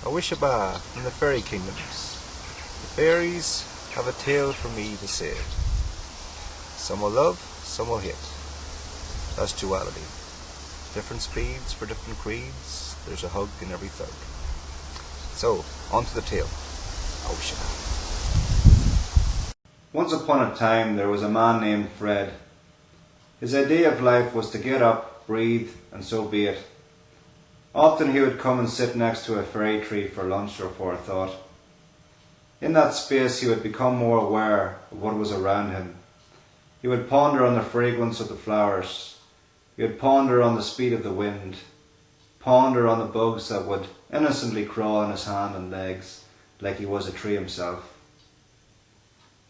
Awahoo in the fairy kingdoms. The fairies have a tale for me to say. Some will love, some will hate. That's duality. Different speeds for different creeds. There's a hug in every thug. So, on to the tale. Awahoo. Once upon a time there was a man named Fred. His idea of life was to get up, breathe, and so be it. Often he would come and sit next to a fairy tree for lunch or for a thought. In that space he would become more aware of what was around him. He would ponder on the fragrance of the flowers. He would ponder on the speed of the wind. Ponder on the bugs that would innocently crawl on his hand and legs like he was a tree himself.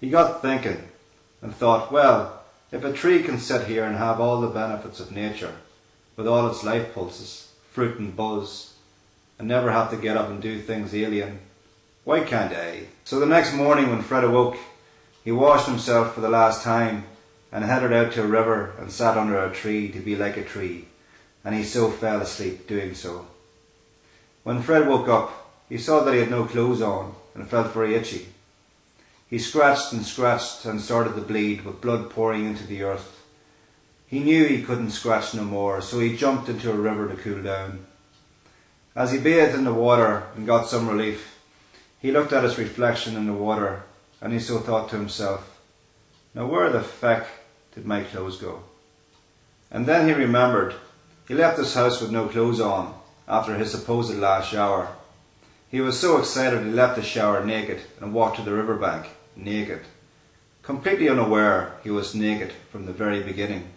He got thinking and thought, well, if a tree can sit here and have all the benefits of nature, with all its life pulses, fruit and buzz, and never have to get up and do things alien, why can't I? So the next morning when Fred awoke, he washed himself for the last time and headed out to a river and sat under a tree to be like a tree, and he so fell asleep doing so. When Fred woke up, he saw that he had no clothes on and felt very itchy. He scratched and started to bleed, with blood pouring into the earth. He knew he couldn't scratch no more, so he jumped into a river to cool down. As he bathed in the water and got some relief, he looked at his reflection in the water and he so thought to himself, now where the feck did my clothes go? And then he remembered he left his house with no clothes on after his supposed last shower. He was so excited he left the shower naked and walked to the riverbank naked, completely unaware he was naked from the very beginning.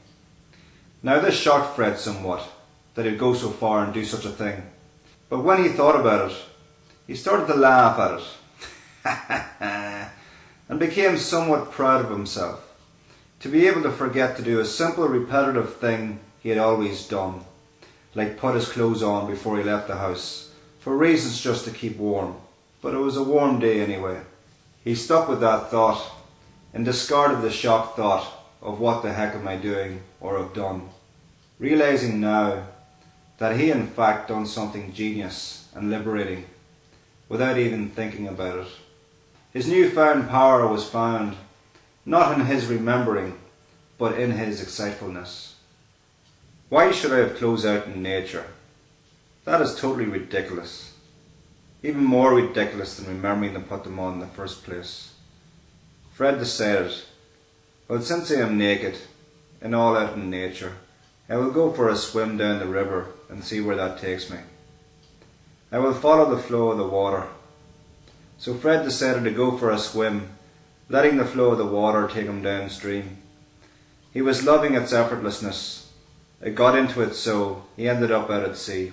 Now this shocked Fred somewhat, that he'd go so far and do such a thing. But when he thought about it, he started to laugh at it and became somewhat proud of himself, to be able to forget to do a simple repetitive thing he had always done, like put his clothes on before he left the house, for reasons just to keep warm. But it was a warm day anyway. He stuck with that thought and discarded the shocked thought of what the heck am I doing or have done, realizing now that he in fact done something genius and liberating without even thinking about it. His newfound power was found not in his remembering but in his excitefulness. Why should I have clothes out in nature? That is totally ridiculous. Even more ridiculous than remembering to put them on in the first place. Fred decided, well, since I am naked and all out in nature, I will go for a swim down the river and see where that takes me. I will follow the flow of the water. So Fred decided to go for a swim, letting the flow of the water take him downstream. He was loving its effortlessness. It got into it so he ended up out at sea.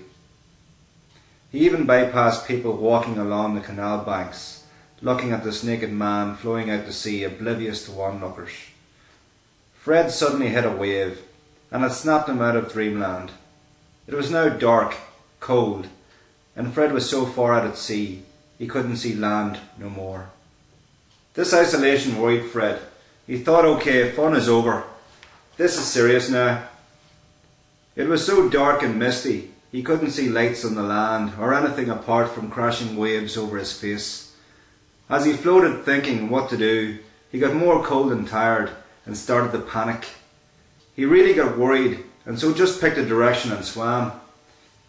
He even bypassed people walking along the canal banks, looking at this naked man floating out to sea, oblivious to onlookers. Fred suddenly hit a wave, and it snapped him out of dreamland. It was now dark, cold, and Fred was so far out at sea, he couldn't see land no more. This isolation worried Fred. He thought, okay, fun is over. This is serious now. It was so dark and misty, he couldn't see lights on the land or anything apart from crashing waves over his face. As he floated thinking what to do, he got more cold and tired and started to panic. He really got worried and so just picked a direction and swam.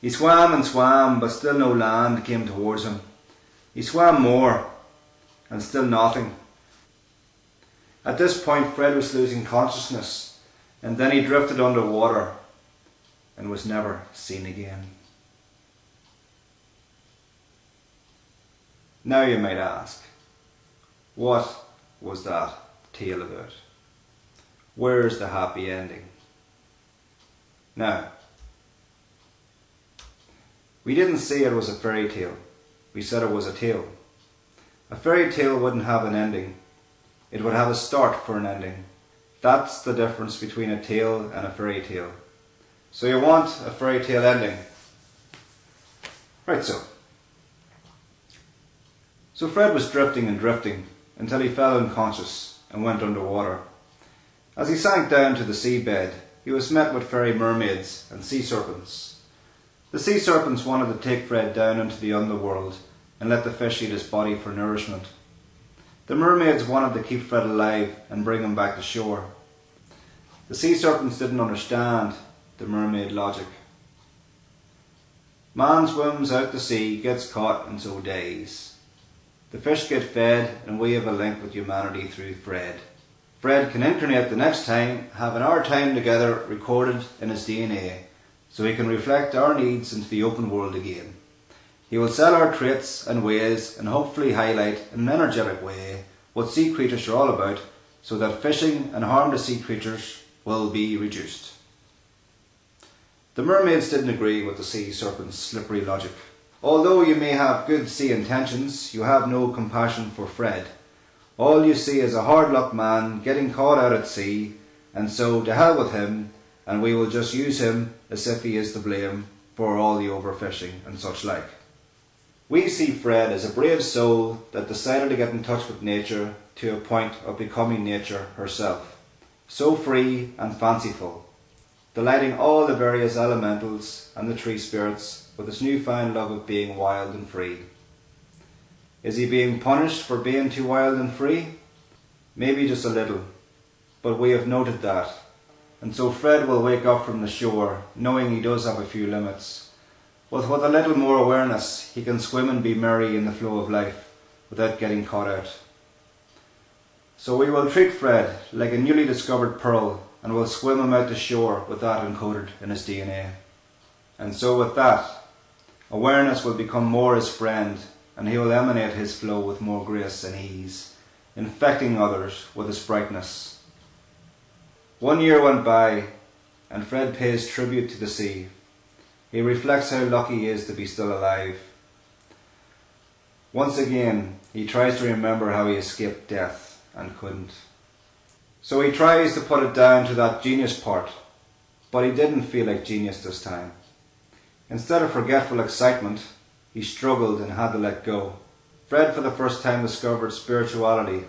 He swam and swam, but still no land came towards him. He swam more and still nothing. At this point Fred was losing consciousness, and then he drifted underwater and was never seen again. Now you might ask, what was that tale about? Where's the happy ending? Now, we didn't say it was a fairy tale. We said it was a tale. A fairy tale wouldn't have an ending. It would have a start for an ending. That's the difference between a tale and a fairy tale. So you want a fairy tale ending? Right so. So Fred was drifting and drifting until he fell unconscious and went underwater. As he sank down to the seabed, he was met with fairy mermaids and sea serpents. The sea serpents wanted to take Fred down into the underworld and let the fish eat his body for nourishment. The mermaids wanted to keep Fred alive and bring him back to shore. The sea serpents didn't understand the mermaid logic. Man swims out to sea, gets caught, and so dies. The fish get fed, and we have a link with humanity through Fred. Fred can incarnate the next time, having our time together recorded in his DNA, so he can reflect our needs into the open world again. He will sell our traits and ways and hopefully highlight in an energetic way what sea creatures are all about, so that fishing and harm to sea creatures will be reduced. The mermaids didn't agree with the sea serpent's slippery logic. Although you may have good sea intentions, you have no compassion for Fred. All you see is a hard-luck man getting caught out at sea, and so to hell with him, and we will just use him as if he is to blame for all the overfishing and such like. We see Fred as a brave soul that decided to get in touch with nature to a point of becoming nature herself, so free and fanciful, delighting all the various elementals and the tree spirits with his newfound love of being wild and free. Is he being punished for being too wild and free? Maybe just a little, but we have noted that, and so Fred will wake up from the shore knowing he does have a few limits. With a little more awareness, he can swim and be merry in the flow of life without getting caught out. So we will treat Fred like a newly discovered pearl, and will swim him out to shore with that encoded in his DNA. And so with that, awareness will become more his friend, and he will emanate his flow with more grace and ease, infecting others with his brightness. 1 year went by, and Fred pays tribute to the sea. He reflects how lucky he is to be still alive. Once again, he tries to remember how he escaped death and couldn't. So he tries to put it down to that genius part, but he didn't feel like genius this time. Instead of forgetful excitement, he struggled and had to let go. Fred for the first time discovered spirituality,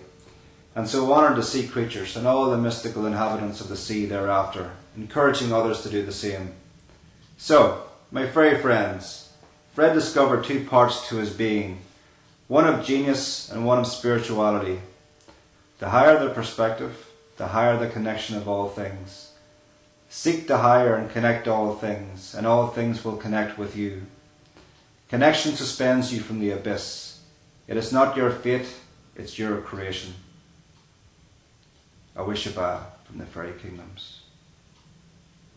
and so honoured the sea creatures and all the mystical inhabitants of the sea thereafter, encouraging others to do the same. So, my fairy friends, Fred discovered two parts to his being, one of genius and one of spirituality. The higher the perspective, the higher the connection of all things. Seek the higher and connect all things, and all things will connect with you. Connection suspends you from the abyss. It is not your fate, it's your creation. Awahoo from the Fairy Kingdoms.